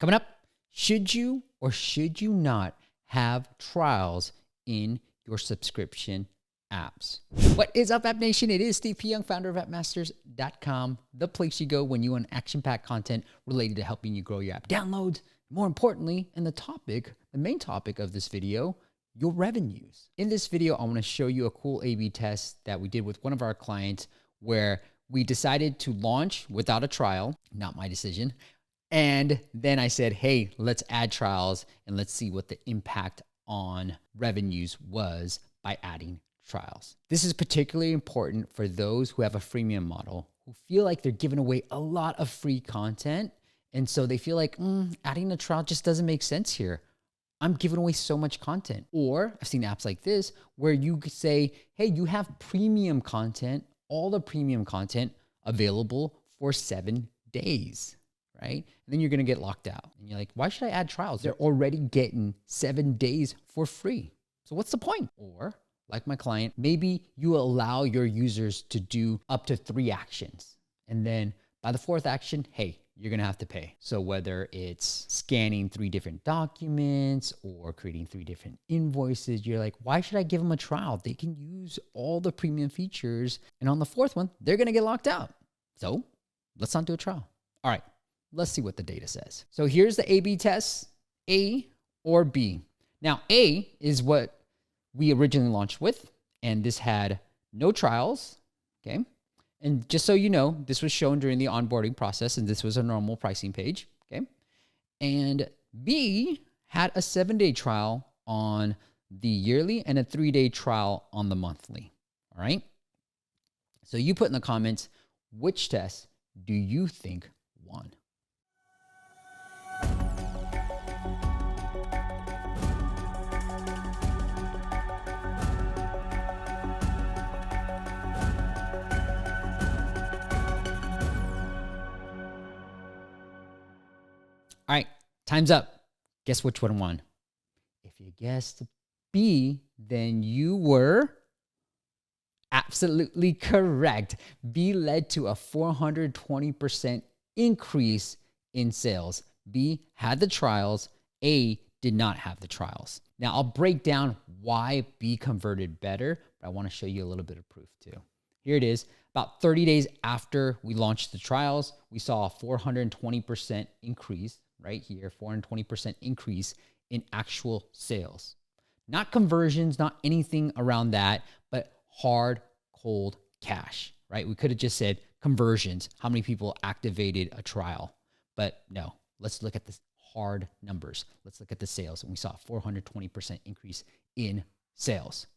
Coming up, should you or should you not have trials in your subscription apps? What is up, App Nation? It is Steve P. Young, founder of appmasters.com, the place you go when you want action-packed content related to helping you grow your app downloads. More importantly, and the main topic of this video, your revenues. In this video, I want to show you a cool A/B test that we did with one of our clients where we decided to launch without a trial, not my decision. And then I said, hey, let's add trials and let's see what the impact on revenues was by adding trials. This is particularly important for those who have a freemium model, who feel like they're giving away a lot of free content. And so they feel like adding a trial just doesn't make sense here. I'm giving away so much content. Or I've seen apps like this where you could say, hey, you have premium content, all the premium content available for 7 days, right? And then you're going to get locked out. And you're like, why should I add trials? They're already getting 7 days for free. So what's the point? Or like my client, maybe you allow your users to do up to 3 actions. And then by the 4th action, hey, you're going to have to pay. So whether it's scanning 3 different documents or creating 3 different invoices, you're like, why should I give them a trial? They can use all the premium features. And on the 4th one, they're going to get locked out. So let's not do a trial. All right, let's see what the data says. So here's the A/B test, A or B. Now, A is what we originally launched with, and this had no trials, okay? And just so you know, this was shown during the onboarding process, and this was a normal pricing page, okay? And B had a 7-day trial on the yearly and a 3-day trial on the monthly, all right? So you put in the comments, which test do you think won? All right, time's up. Guess which one won? If you guessed B, then you were absolutely correct. B led to a 420% increase in sales. B had the trials. A did not have the trials. Now, I'll break down why B converted better, but I want to show you a little bit of proof too. Here it is. About 30 days after we launched the trials, we saw a 420% increase right here, 420% increase in actual sales. Not conversions, not anything around that, but hard, cold cash, right? We could have just said conversions, how many people activated a trial. But no, let's look at the hard numbers. Let's look at the sales. And we saw a 420% increase in sales.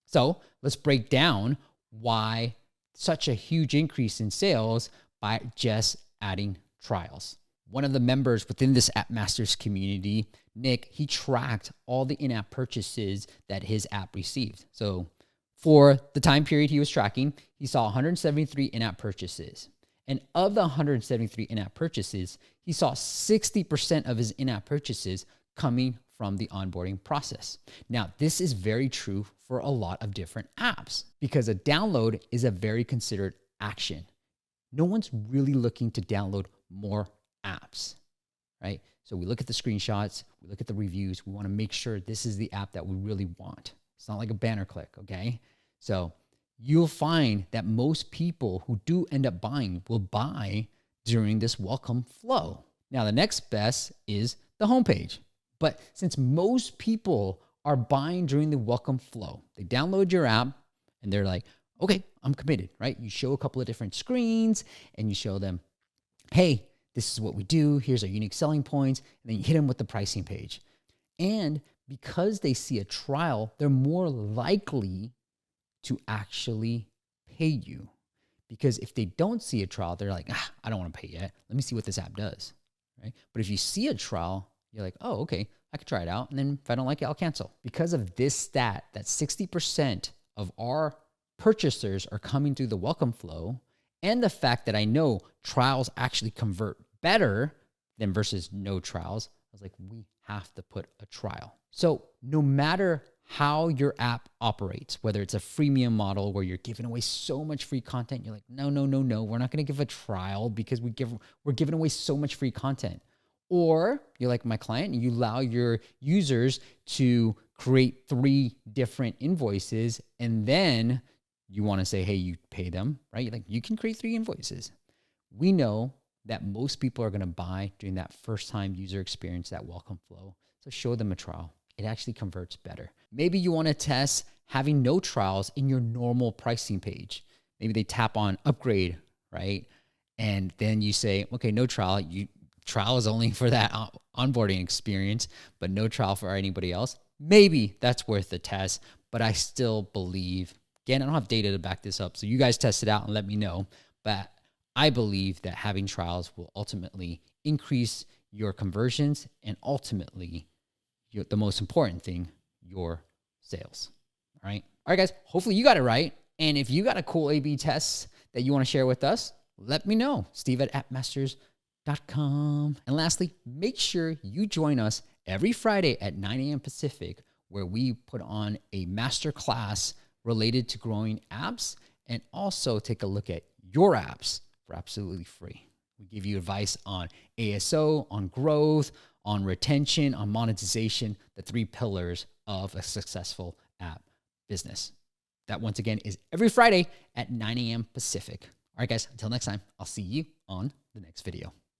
So let's break down why such a huge increase in sales by just adding trials. One of the members within this App Masters community, Nick, he tracked all the in-app purchases that his app received. So for the time period he was tracking, he saw 173 in-app purchases. And of the 173 in-app purchases, he saw 60% of his in-app purchases coming from the onboarding process. Now, this is very true for a lot of different apps because a download is a very considered action. No one's really looking to download more apps, right? So we look at the screenshots, we look at the reviews, we want to make sure this is the app that we really want. It's not like a banner click, okay? So you'll find that most people who do end up buying will buy during this welcome flow. Now, the next best is the homepage. But since most people are buying during the welcome flow, they download your app and they're like, okay, I'm committed, right? You show a couple of different screens and you show them, hey, this is what we do. Here's our unique selling points. And then you hit them with the pricing page. And because they see a trial, they're more likely to actually pay you. Because if they don't see a trial, they're like, I don't want to pay yet. Let me see what this app does, right? But if you see a trial, you're like, oh, okay, I could try it out. And then if I don't like it, I'll cancel. Because of this stat, that 60% of our purchasers are coming through the welcome flow, and the fact that I know trials actually convert better than versus no trials, I was like, we have to put a trial. So no matter how your app operates, whether it's a freemium model where you're giving away so much free content, you're like, no, we're not going to give a trial because we're giving away so much free content. Or you're like my client and you allow your users to create 3 different invoices, and then you want to say, hey, you pay them, right? You're like, you can create 3 invoices. We know that most people are going to buy during that first time user experience, that welcome flow. So show them a trial. It actually converts better. Maybe you want to test having no trials in your normal pricing page. Maybe they tap on upgrade, right? And then you say, okay, no trial. Trial is only for that onboarding experience, but no trial for anybody else. Maybe that's worth the test, but I still believe, again, I don't have data to back this up, so you guys test it out and let me know. But I believe that having trials will ultimately increase your conversions and ultimately, the most important thing, your sales. All right. All right, guys. Hopefully you got it right. And if you got a cool A/B test that you want to share with us, let me know. Steve@appmasters.com. And lastly, make sure you join us every Friday at 9 a.m. Pacific, where we put on a master class related to growing apps and also take a look at your apps for absolutely free. We give you advice on ASO, on growth, on retention, on monetization, the 3 pillars of a successful app business. That, once again, is every Friday at 9 a.m. Pacific. All right, guys, until next time, I'll see you on the next video.